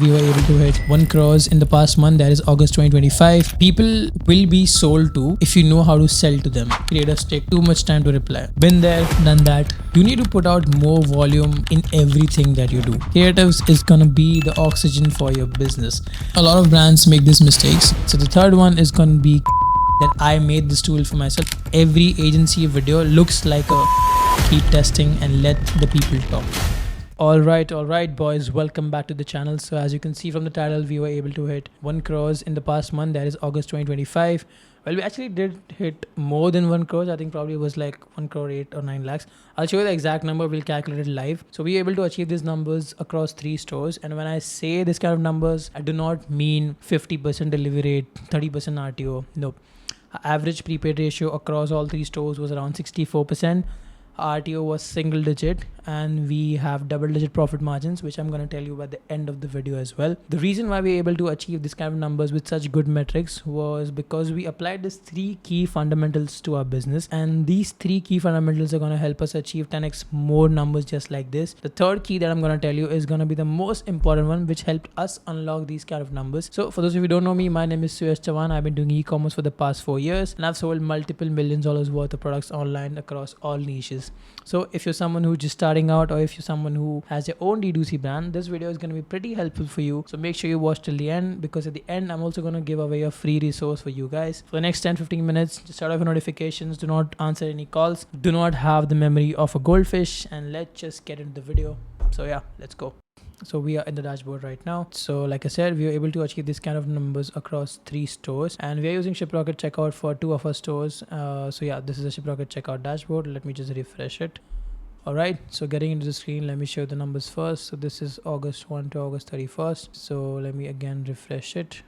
We were able to hit 1 crores in the past month, that is August 2025. People will be sold to if you know how to sell to them. Creators take too much time to reply. Been there, done that. You need to put out more volume in everything that you do. Creatives is gonna be the oxygen for your business. A lot of brands make these mistakes. So the third one is gonna be that I made this tool for myself. Every agency video looks like a keep testing and let the people talk. All right, boys, welcome back to the channel. So as you can see from the title, we were able to hit 1 crores in the past month, that is August 2025. Well, we actually did hit more than 1 crores. I think probably it was like 1 crore 8 or 9 lakhs. I'll show you the exact number. We'll calculate it live. So we were able to achieve these numbers across 3 stores. And when I say this kind of numbers, I do not mean 50% delivery rate, 30% RTO. Nope. Average prepaid ratio across all 3 stores was around 64%. RTO was single digit, and we have double digit profit margins, which I'm going to tell you by the end of the video as well. The reason why we were able to achieve this kind of numbers with such good metrics was because we applied these 3 key fundamentals to our business, and these 3 key fundamentals are going to help us achieve 10x more numbers just like this. The third key that I'm going to tell you is going to be the most important one, which helped us unlock these kind of numbers. So for those of you who don't know me, my name is Suyash Chavan. I've been doing e-commerce for the past 4 years, and I've sold multiple millions of dollars worth of products online across all niches. So if you're someone who's just starting out, or if you're someone who has your own D2C brand, this video is going to be pretty helpful for you. So make sure you watch till the end, because at the end, I'm also going to give away a free resource for you guys. For the next 10-15 minutes, just start off your notifications. Do not answer any calls. Do not have the memory of a goldfish, and let's just get into the video. So yeah, let's go. So we are in the dashboard right now. So like I said, we were able to achieve this kind of numbers across 3 stores, and we are using ShipRocket checkout for 2 of our stores. So yeah, this is a ShipRocket checkout dashboard. Let me just refresh it. All right, so getting into the screen, let me show the numbers first. So this is August 1 to August 31st. So let me again refresh it,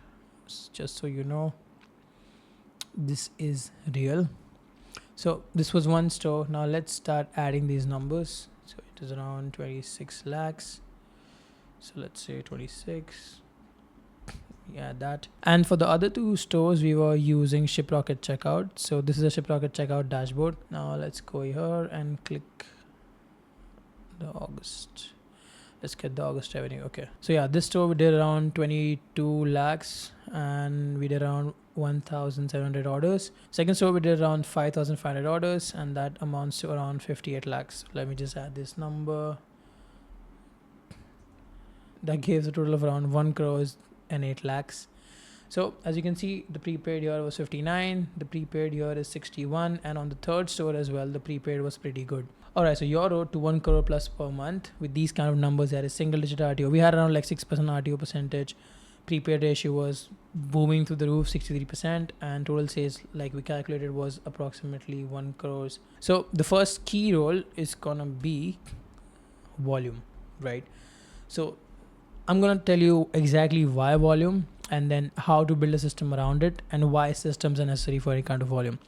just so you know this is real. So this was 1 store. Now let's start adding these numbers. So it is around 26 lakhs. So let's say 26. Yeah, that. And for the other 2 stores, we were using ShipRocket checkout. So this is a ShipRocket checkout dashboard. Now let's go here and click the August. Let's get the August revenue. Okay. So yeah, this store we did around 22 lakhs, and we did around 1,700 orders. Second store we did around 5,500 orders, and that amounts to around 58 lakhs. Let me just add this number. That gives a total of around 1 crores and 8 lakhs. So as you can see, the prepaid here was 59, the prepaid here is 61, and on the third store as well, the prepaid was pretty good. Alright, so your road to 1 crore plus per month with these kind of numbers, that is single digit RTO. We had around like 6% RTO percentage. Prepaid ratio was booming through the roof, 63%, and total sales, like we calculated, was approximately 1 crores. So the first key role is gonna be volume, right? So I'm going to tell you exactly why volume, and then how to build a system around it, and why systems are necessary for any kind of volume.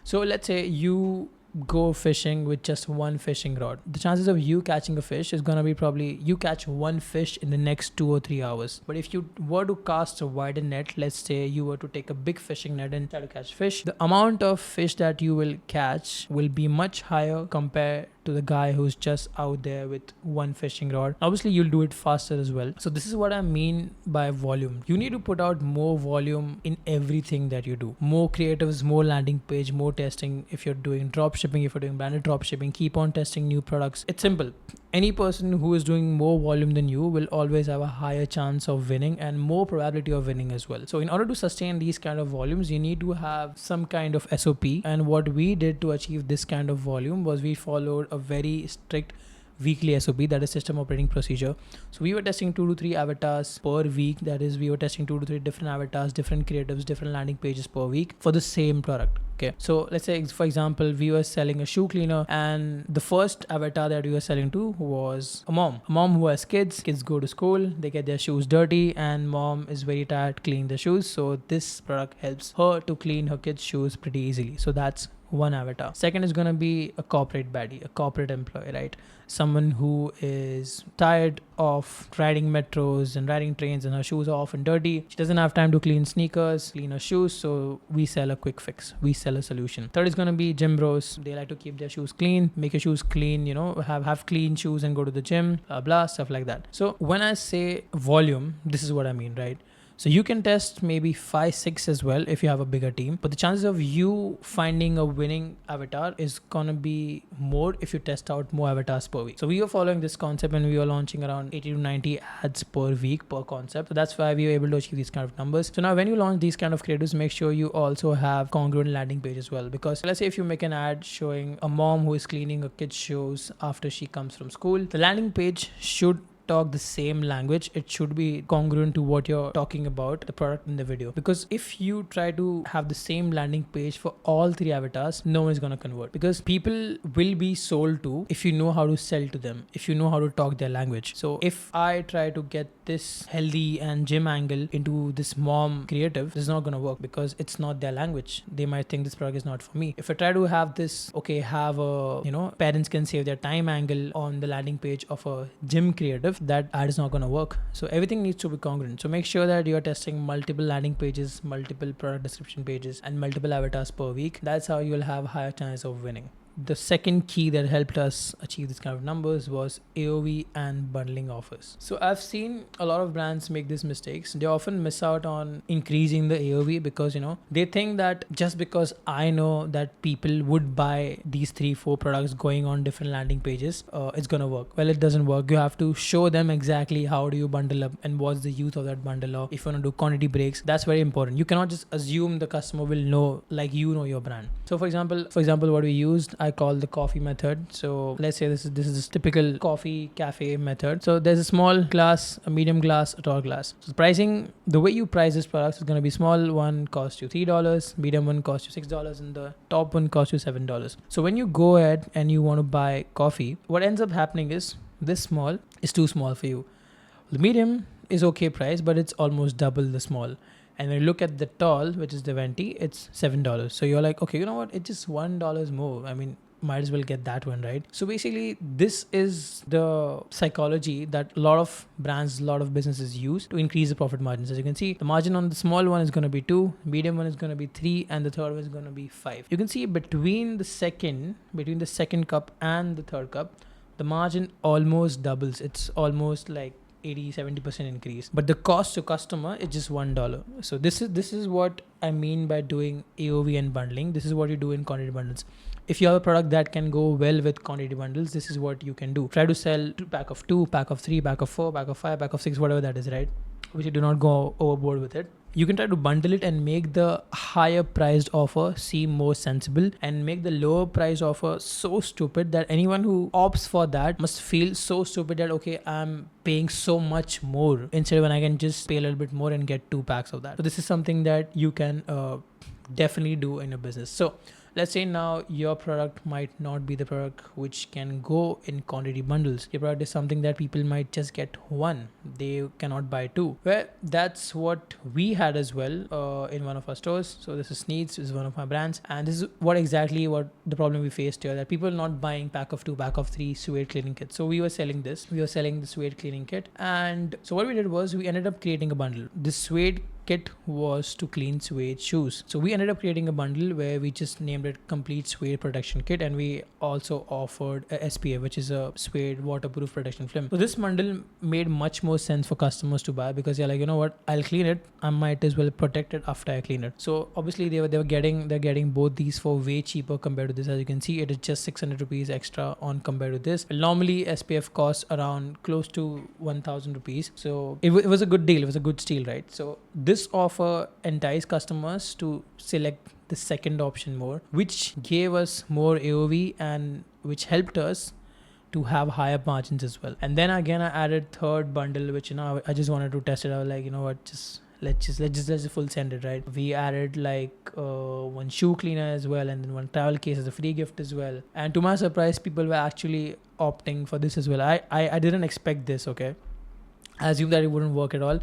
So let's say you go fishing with just 1 fishing rod. The chances of you catching a fish is going to be probably you catch 1 fish in the next 2 or 3 hours. But if you were to cast a wider net, let's say you were to take a big fishing net and try to catch fish, the amount of fish that you will catch will be much higher compared to the guy who's just out there with 1 fishing rod. Obviously, you'll do it faster as well. So this is what I mean by volume. You need to put out more volume in everything that you do. More creatives, more landing page, more testing. If you're doing dropshipping, if you're doing branded dropshipping, keep on testing new products. It's simple. Any person who is doing more volume than you will always have a higher chance of winning, and more probability of winning as well. So in order to sustain these kind of volumes, you need to have some kind of SOP. And what we did to achieve this kind of volume was we followed a very strict weekly SOP, that is system operating procedure. So we were testing 2 to 3 avatars per week. That is, we were testing 2 to 3 different avatars, different creatives, different landing pages per week for the same product. Okay, so let's say, for example, we were selling a shoe cleaner, and the first avatar that we were selling to was a mom who has kids. Kids go to school, they get their shoes dirty, and mom is very tired cleaning the shoes. So this product helps her to clean her kids' shoes pretty easily. So that's one avatar. Second is going to be a corporate baddie, a corporate employee, right? Someone who is tired of riding metros and riding trains and her shoes are often dirty. She doesn't have time to clean sneakers, clean her shoes. So we sell a quick fix. We sell a solution. Third is going to be gym bros. They like to keep their shoes clean, make your shoes clean, have clean shoes and go to the gym, blah, stuff like that. So when I say volume, this is what I mean, right? So you can test maybe 5, 6 as well if you have a bigger team. But the chances of you finding a winning avatar is gonna be more if you test out more avatars per week. So we were following this concept and we were launching around 80 to 90 ads per week per concept. So that's why we were able to achieve these kind of numbers. So now when you launch these kind of creatives, make sure you also have congruent landing page as well. Because let's say if you make an ad showing a mom who is cleaning a kid's shoes after she comes from school, the landing page should talk the same language. It should be congruent to what you're talking about, the product in the video. Because if you try to have the same landing page for all 3 avatars, no one is going to convert, because people will be sold to if you know how to sell to them, if you know how to talk their language. So if I try to get this healthy and gym angle into this mom creative, this is not going to work because it's not their language. They might think this product is not for me. If I try to have this, have a, parents can save their time angle on the landing page of a gym creative, that ad is not going to work. So everything needs to be congruent. So make sure that you're testing multiple landing pages, multiple product description pages, and multiple avatars per week. That's how you'll have higher chance of winning. The second key that helped us achieve this kind of numbers was AOV and bundling offers. So I've seen a lot of brands make these mistakes. They often miss out on increasing the AOV because, they think that just because I know that people would buy these 3-4 products going on different landing pages, it's going to work. Well, it doesn't work. You have to show them exactly how do you bundle up and what's the use of that bundle, or if you want to do quantity breaks. That's very important. You cannot just assume the customer will know like your brand. So for example, what we used, I call the coffee method. So let's say this is typical coffee cafe method. So there's a small glass, a medium glass, a tall glass. So pricing, the way you price this product is going to be small one costs you $3, medium one costs you $6, and the top one costs you $7. So when you go ahead and you want to buy coffee, what ends up happening is this small is too small for you. The medium is okay price, but it's almost double the small. And when you look at the tall, which is the venti, it's $7. So you're like, okay, you know what? It's just $1 more. I mean, might as well get that one, right? So basically, this is the psychology that a lot of brands, a lot of businesses use to increase the profit margins. As you can see, the margin on the small one is going to be 2, medium one is going to be 3, and the third one is going to be 5. You can see between the second cup and the third cup, the margin almost doubles. It's almost like 80-70% increase, but the cost to customer is just $1. So this is what I mean by doing AOV and bundling. This is what you do in quantity bundles. If you have a product that can go well with quantity bundles, this is what you can do. Try to sell pack of 2, pack of 3, pack of 4, pack of 5, pack of 6, whatever that is, right? Which you do not go overboard with it. You can try to bundle it and make the higher priced offer seem more sensible, and make the lower priced offer so stupid that anyone who opts for that must feel so stupid that, okay, I'm paying so much more instead of when I can just pay a little bit more and get 2 packs of that. So this is something that you can definitely do in a business. So let's say now your product might not be the product which can go in quantity bundles. Your product is something that people might just get 1. They cannot buy 2. Well, that's what we had as well in one of our stores. So this is Sneeds, this is one of my brands. And this is what the problem we faced here, that people not buying pack of 2, pack of 3 suede cleaning kit. So we were selling this. We were selling the suede cleaning kit. And so what we did was we ended up creating a bundle. This suede kit was to clean suede shoes. So we ended up creating a bundle where we just named it Complete Suede Protection Kit, and we also offered a SPF, which is a suede waterproof protection film. So this bundle made much more sense for customers to buy, because they're like, you know what, I'll clean it, I might as well protect it after I clean it. So obviously they're getting both these for way cheaper compared to this. As you can see, it is just 600 rupees extra on compared to this. Normally SPF costs around close to 1000 rupees. So it was a good deal. It was a good steal, right? So this offer enticed customers to select the second option more, which gave us more AOV and which helped us to have higher margins as well. And then again, I added third bundle, which I just wanted to test it. I was like, you know what, let's just full send it, right? We added like one shoe cleaner as well, and then one travel case as a free gift as well. And to my surprise, people were actually opting for this as well. I didn't expect this. Okay, I assumed that it wouldn't work at all,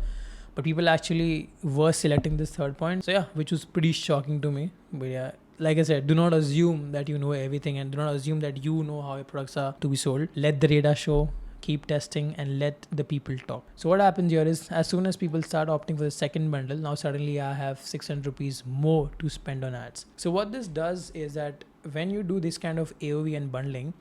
but people actually were selecting this third point. So yeah, which was pretty shocking to me. But yeah, like I said, do not assume that you know everything, and do not assume that you know how your products are to be sold. Let the data show, keep testing, and let the people talk. So what happens here is, as soon as people start opting for the second bundle, now suddenly I have 600 rupees more to spend on ads. So what this does is that when you do this kind of AOV and bundling,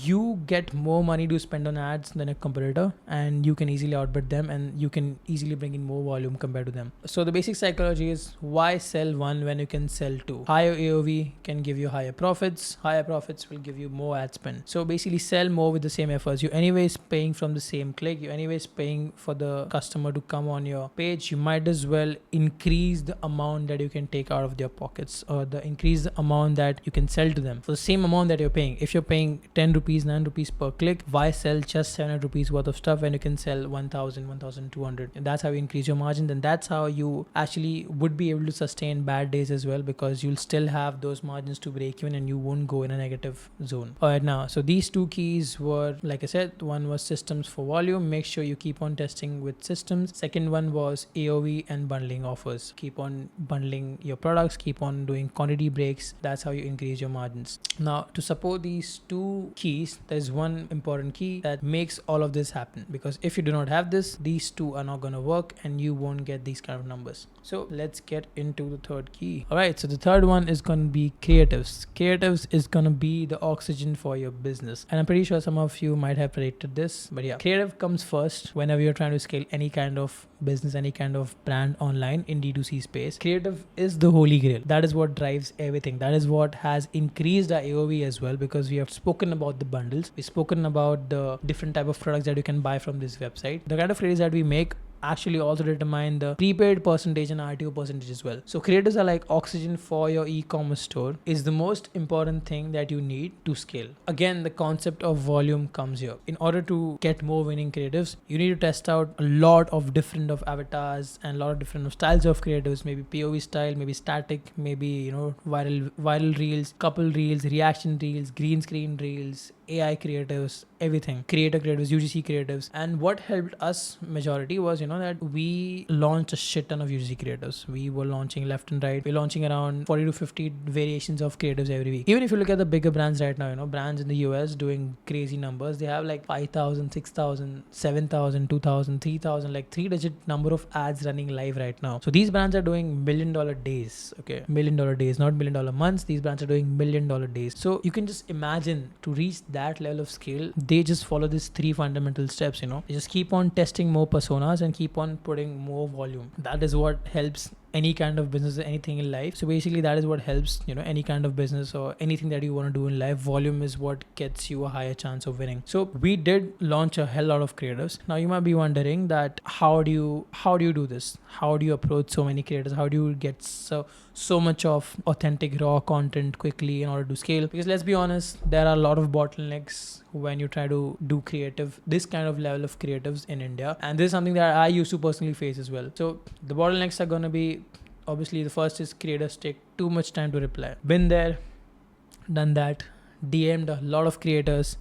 you get more money to spend on ads than a competitor, and you can easily outbid them, and you can easily bring in more volume compared to them. So the basic psychology is, why sell one when you can sell two? Higher AOV can give you higher profits. Higher profits will give you more ad spend. So basically sell more with the same efforts. You're anyways paying from the same click. You're anyways paying for the customer to come on your page. You might as well increase the amount that you can take out of their pockets, or increase the amount that you can sell to them for the same amount that you're paying. If you're paying 10 rupees, 9 rupees per click, why sell just 700 rupees worth of stuff when you can sell 1000, 1200? And that's how you increase your margins, and that's how you actually would be able to sustain bad days as well, because you'll still have those margins to break even and you won't go in a negative zone. All right, now, so these two keys were, like I said, one was systems for volume. Make sure you keep on testing with systems. Second one was AOV and bundling offers. Keep on bundling your products, keep on doing quantity breaks. That's how you increase your margins. Now, to support these two keys, there's one important key that makes all of this happen, because if you do not have this, these two are not going to work and you won't get these kind of numbers. So let's get into the third key. All right, so the third one is going to be creatives. Creatives is going to be the oxygen for your business, and I'm pretty sure some of you might have predicted this, but yeah, creative comes first whenever you're trying to scale any kind of business, any kind of brand online in D2C space. Creative is the holy grail. That is what drives everything. That is what has increased our AOV as well, because we have spoken about the bundles, we've spoken about the different type of products that you can buy from this website. The kind of creatives that we make actually also determine the prepaid percentage and RTO percentage as well. So creatives are like oxygen for your e-commerce store, is the most important thing that you need to scale. Again, the concept of volume comes here. In order to get more winning creatives, you need to test out a lot of different of avatars and a lot of different styles of creatives, maybe POV style, maybe static, maybe viral reels, couple reels, reaction reels, green screen reels, AI creatives, everything, creator creatives, UGC creatives. And what helped us majority was, that we launched a shit ton of UGC creatives. We were launching left and right. We're launching around 40 to 50 variations of creatives every week. Even if you look at the bigger brands right now, brands in the US doing crazy numbers. They have like 5,000, 6,000, 7,000, 2,000, 3,000, like 3-digit number of ads running live right now. So these brands are doing $1 million days. Okay, $1 million days, not $1 million months. These brands are doing $1 million days. So you can just imagine, to reach that level of scale, they just follow these 3 fundamental steps. They just keep on testing more personas and keep on putting more volume. That is what helps any kind of business, anything in life. So basically that is what helps, any kind of business or anything that you want to do in life. Volume is what gets you a higher chance of winning. So we did launch a hell lot of creators. Now you might be wondering that how do you do this? How do you approach so many creators? How do you get so much of authentic raw content quickly in order to scale? Because let's be honest, there are a lot of bottlenecks when you try to do this kind of level of creatives in India. And this is something that I used to personally face as well. So the bottlenecks are going to be, obviously the first is creators take too much time to reply. Been there, done that, DM'd a lot of creators,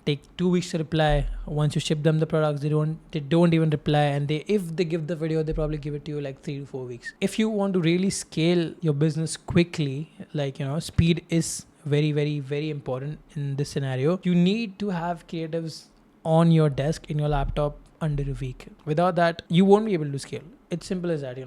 take 2 weeks to reply. Once you ship them the products, they don't even reply, and if they give the video, they probably give it to you like 3 to 4 weeks. If you want to really scale your business quickly, speed is very, very, very important in this scenario. You need to have creatives on your desk in your laptop under a week. Without that, you won't be able to scale. It's simple as that,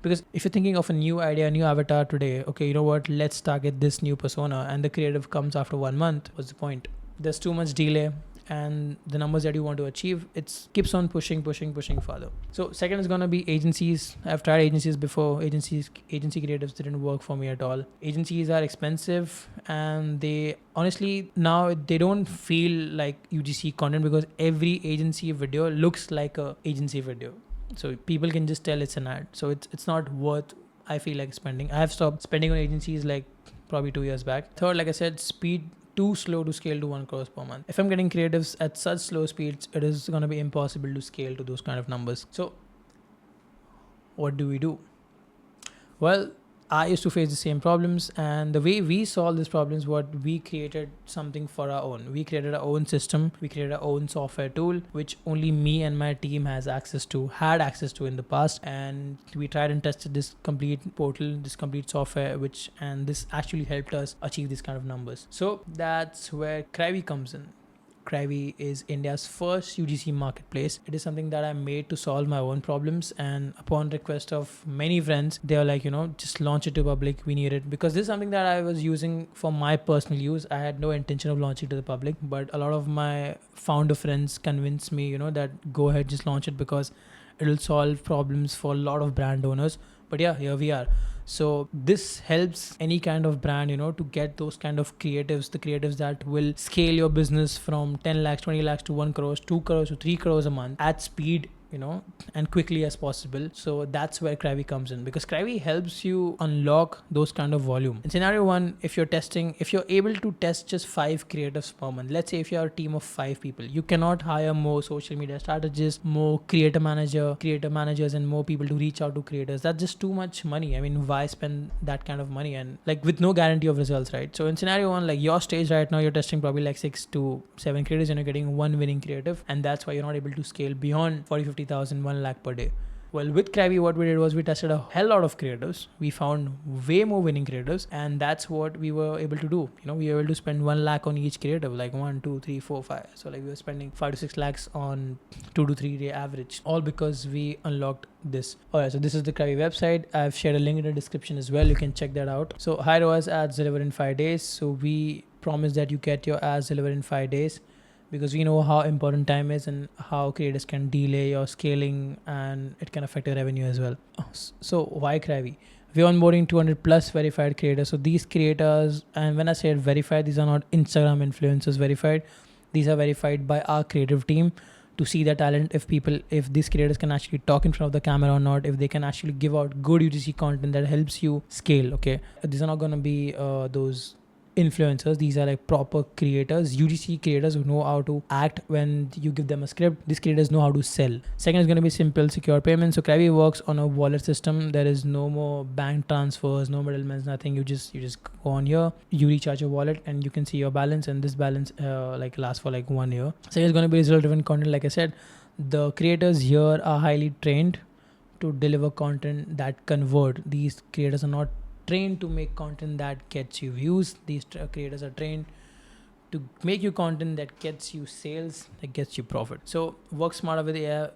because if you're thinking of a new idea, a new avatar today, okay, you know what, let's target this new persona, and the creative comes after 1 month. What's the point? There's too much delay, and the numbers that you want to achieve, it keeps on pushing further. So second is going to be agencies. I've tried agencies before. Agency creatives didn't work for me at all. Agencies are expensive, and they honestly now they don't feel like UGC content, because every agency video looks like a agency video. So people can just tell it's an ad. So it's not worth, I feel like, spending. I have stopped spending on agencies like probably 2 years back. Third, like I said, speed. Too slow to scale to 1 crore per month. If I'm getting creatives at such slow speeds, it is going to be impossible to scale to those kind of numbers. So what do we do? Well, I used to face the same problems, and the way we solved these problems, what we created something for our own. We created our own system. We created our own software tool, which only me and my team had access to in the past. And we tried and tested this complete portal, this complete software, and this actually helped us achieve these kind of numbers. So that's where Crivey comes in. Crivey is India's first UGC marketplace. It is something that I made to solve my own problems, and upon request of many friends, they were like, just launch it to public. We need it because this is something that I was using for my personal use. I had no intention of launching to the public, but a lot of my founder friends convinced me, that go ahead, just launch it because it'll solve problems for a lot of brand owners. But yeah, here we are. So this helps any kind of brand, to get those kind of creatives, the creatives that will scale your business from 10 lakhs, 20 lakhs to 1 crore, 2 crores to 3 crores a month at speed, and quickly as possible. So that's where Crivey comes in, because Crivey helps you unlock those kind of volume. In scenario one, if you're able to test just 5 creatives per month, let's say if you're a team of 5 people, you cannot hire more social media strategists, more creator managers, and more people to reach out to creators. That's just too much money. I mean, why spend that kind of money and like with no guarantee of results, right? So in scenario one, like your stage right now, you're testing probably like 6 to 7 creators and you're getting one winning creative, and that's why you're not able to scale beyond 40,000, 1 lakh per day. Well, with Crivey, what we did was we tested a hell lot of creators. We found way more winning creators, and that's what we were able to do. We were able to spend 1 lakh on each creative, like 1, 2, 3, 4, 5. So like we were spending 5 to 6 lakhs on 2 to 3 day average, all because we unlocked this. Alright, so this is the Crivey website. I've shared a link in the description as well. You can check that out. So high ROAS ads delivered in 5 days. So we promise that you get your ads delivered in 5 days, because we know how important time is and how creators can delay your scaling, and it can affect your revenue as well. So why Crivey? We're onboarding 200 plus verified creators. So these creators, and when I say verified, these are not Instagram influencers verified. These are verified by our creative team to see the talent, if these creators can actually talk in front of the camera or not, if they can actually give out good UGC content that helps you scale. Okay, these are not going to be those influencers. These are like proper creators, UGC creators who know how to act when you give them a script. These creators know how to sell. Second is going to be simple, secure payments. So Crivey works on a wallet system. There is no more bank transfers, no middlemen, nothing. You just go on here, you recharge your wallet, and you can see your balance, and this balance like lasts for like 1 year. Second is going to be result driven content. Like I said, the creators here are highly trained to deliver content that convert. These creators are not trained to make content that gets you views. These creators are trained to make you content that gets you sales, that gets you profit. So work smarter with AI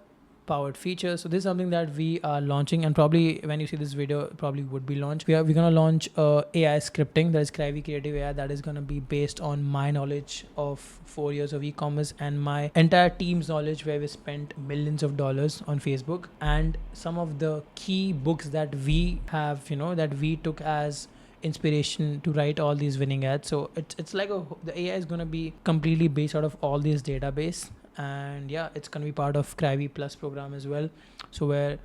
powered features. So this is something that we are launching, and probably when you see this video, it probably would be launched. We're gonna launch AI scripting, that is Crivey Creative AI, that is gonna be based on my knowledge of 4 years of e-commerce and my entire team's knowledge, where we spent millions of dollars on Facebook, and some of the key books that we have, that we took as inspiration to write all these winning ads. So it's like the AI is gonna be completely based out of all these database. And yeah, it's going to be part of Crivey Plus program as well. So where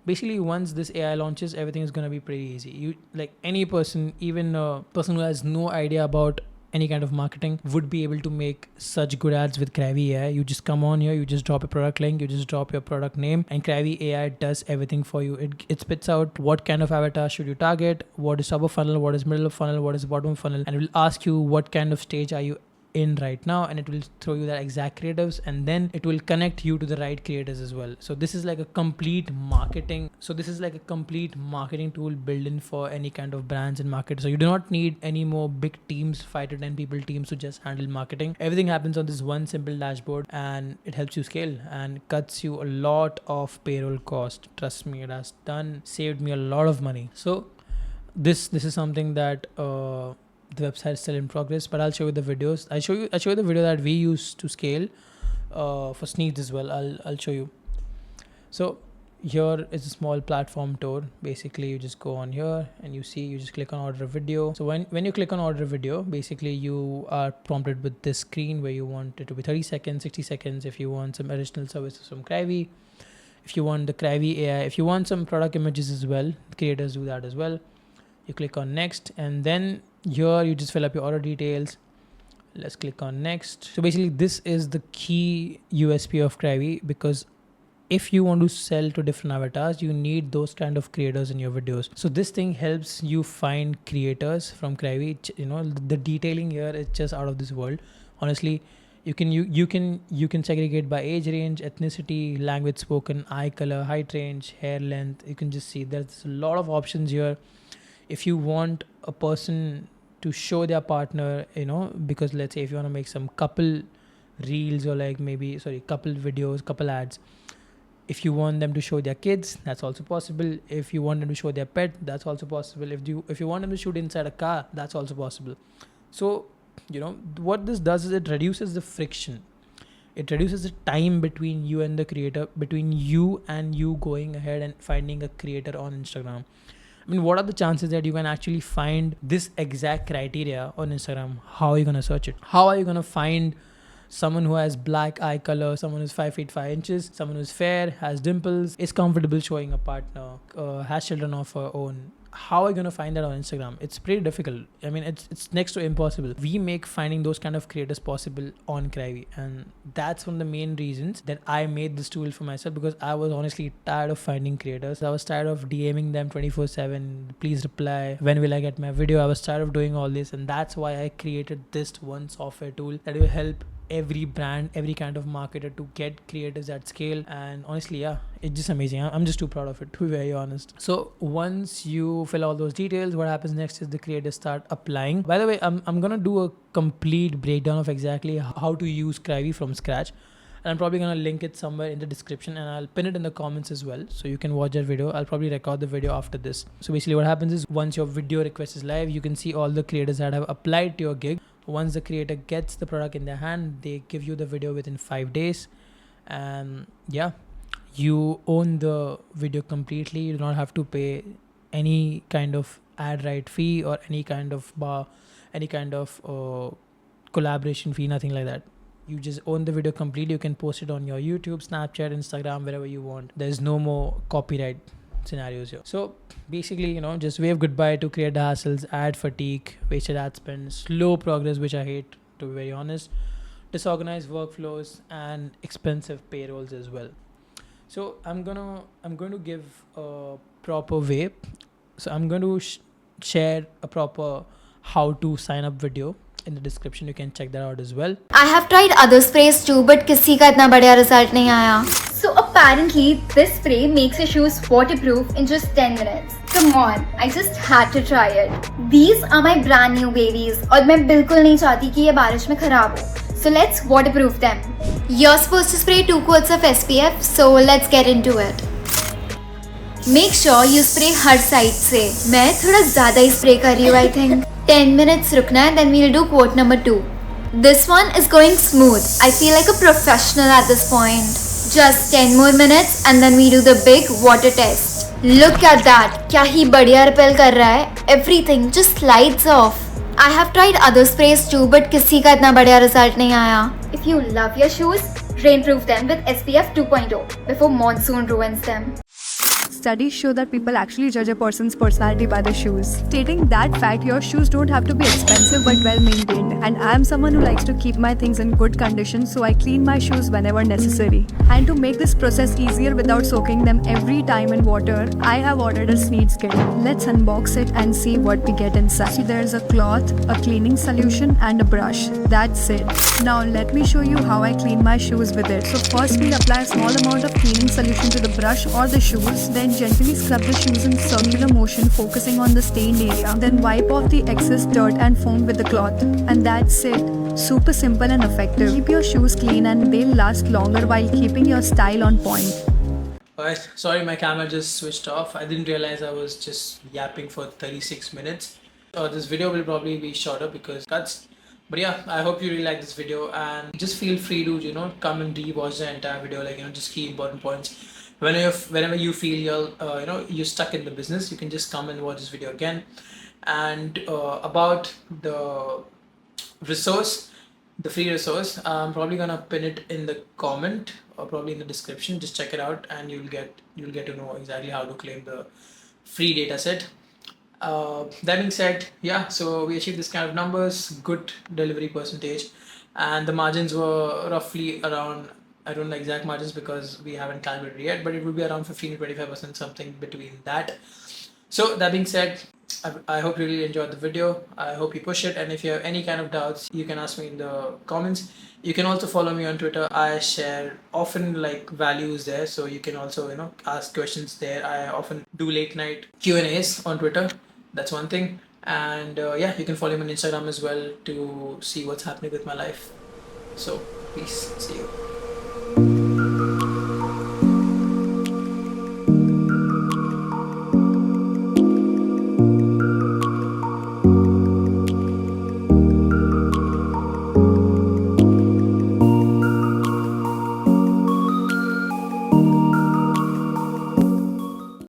basically once this AI launches, everything is going to be pretty easy. You like any person, even a person who has no idea about any kind of marketing, would be able to make such good ads with Crivey AI. You just come on here, you just drop a product link, you just drop your product name, and Crivey AI does everything for you. It spits out what kind of avatar should you target, what is top of funnel, what is middle of funnel, what is bottom of funnel, and it will ask you what kind of stage are you in right now, and it will throw you that exact creatives, and then it will connect you to the right creators as well. So this is like a complete marketing tool built in for any kind of brands and market. So you do not need any more big teams, 5 to 10 people teams, to just handle marketing. Everything happens on this one simple dashboard, and it helps you scale and cuts you a lot of payroll cost. Trust me, it has saved me a lot of money. So this is something that the website is still in progress, but I'll show you the videos. I'll show you the video that we use to scale for Sneaks as well. I'll show you. So here is a small platform tour. Basically, you just go on here and you just click on order a video. So when you click on order a video, basically you are prompted with this screen where you want it to be 30 seconds, 60 seconds. If you want some additional services from Crivey, if you want the Crivey AI, if you want some product images as well, creators do that as well. You click on next, and then here you just fill up your order details. Let's click on next. So basically this is the key USP of Crivey, because if you want to sell to different avatars, you need those kind of creators in your videos. So this thing helps you find creators from Crivey. You know, the detailing here is just out of this world. Honestly, you can segregate by age range, ethnicity, language spoken, eye color, height range, hair length. You can just see there's a lot of options here. If you want a person to show their partner, you know, because let's say if you want to make some couple reels, or like maybe couple videos, couple ads, if you want them to show their kids, that's also possible. If you want them to show their pet, that's also possible. If you want them to shoot inside a car, that's also possible. So you know what this does is it reduces the friction. It reduces the time between you and the creator, between you and you going ahead and finding a creator on Instagram. I mean, what are the chances that you can actually find this exact criteria on Instagram? How are you going to search it? How are you going to find someone who has black eye color, someone who's 5 feet 5 inches, someone who's fair, has dimples, is comfortable showing a partner, has children of her own? How are you going to find that on Instagram? It's pretty difficult. I mean, it's next to impossible. We make finding those kind of creators possible on Crivey, and that's one of the main reasons that I made this tool for myself, because I was honestly tired of finding creators. I was tired of DMing them 24/7, please reply, when will I get my video? I was tired of doing all this, and that's why I created this one software tool that will help every brand, every kind of marketer to get creators at scale. And honestly, yeah, it's just amazing. I'm just too proud of it, to be very honest. So once you fill all those details, what happens next is the creators start applying. By the way, I'm gonna do a complete breakdown of exactly how to use Crivey from scratch, and I'm probably gonna link it somewhere in the description, and I'll pin it in the comments as well, so you can watch that video. I'll probably record the video after this. So basically what happens is, once your video request is live, you can see all the creators that have applied to your gig. Once the creator gets the product in their hand, they give you the video within 5 days, and yeah, you own the video completely. You do not have to pay any kind of ad right fee or any kind of collaboration fee, nothing like that. You just own the video completely. You can post it on your YouTube, Snapchat, Instagram, wherever you want. There's no more copyright scenarios here. So basically, you know, just wave goodbye to creator hassles, ad fatigue, wasted ad spend, slow progress, which I hate, to be very honest, disorganized workflows, and expensive payrolls as well. So I'm going to give a proper way. So I'm going to share a proper how to sign up video in the description. You can check that out as well. I have tried other sprays too, but किसी का इतना बढ़िया result नहीं आया. So apparently this spray makes your shoes waterproof in just 10 minutes. Come on, I just had to try it. These are my brand new babies, और मैं बिल्कुल नहीं चाहती कि ये बारिश में खराब हो. So let's waterproof them. You're supposed to spray 2 quarts of SPF, so let's get into it. Make sure you spray her side से. मैं थोड़ा ज़्यादा ही spray कर रही हूँ, I think. 10 minutes रुकना है, then we'll do quart number 2. This one is going smooth. I feel like a professional at this point. Just 10 more minutes and then we do the big water test. Look at that. क्या ही बढ़िया repel कर रहा है. Everything just slides off. I have tried other sprays too, but किसी का इतना बढ़िया result नहीं आया. If you love your shoes, rainproof them with SPF 2.0 before monsoon ruins them. Studies show that people actually judge a person's personality by their shoes, stating that fact your shoes don't have to be expensive but well maintained. And I am someone who likes to keep my things in good condition, so I clean my shoes whenever necessary. And to make this process easier without soaking them every time in water, I have ordered a Sneeds kit. Let's unbox it and see what we get inside. See, there's a cloth, a cleaning solution and a brush. That's it. Now let me show you how I clean my shoes with it. So first we'll apply a small amount of cleaning solution to the brush or the shoes, then gently scrub the shoes in circular motion, focusing on the stained area. Then wipe off the excess dirt and foam with the cloth. And that's it. Super simple and effective. Keep your shoes clean and they'll last longer while keeping your style on point. Alright, sorry, my camera just switched off. I didn't realize I was just yapping for 36 minutes. This video will probably be shorter because cuts. But yeah, I hope you really like this video, and just feel free to, you know, come and re-watch the entire video, like, you know, just key important points. Whenever you feel you're stuck in the business, you can just come and watch this video again. And about the resource, the free resource, I'm probably gonna pin it in the comment or probably in the description. Just check it out and you'll get to know exactly how to claim the free data set. That being said, yeah, so we achieved this kind of numbers, good delivery percentage, and the margins were roughly around I don't know exact margins because we haven't calculated yet, but it will be around 15 to 25%, something between that. So that being said, I hope you really enjoyed the video. I hope you push it, and if you have any kind of doubts, you can ask me in the comments. You can also follow me on Twitter. I share often like values there, so you can also ask questions there. I often do late night Q&As on Twitter. That's one thing. And yeah, you can follow me on Instagram as well to see what's happening with my life. So peace. See you.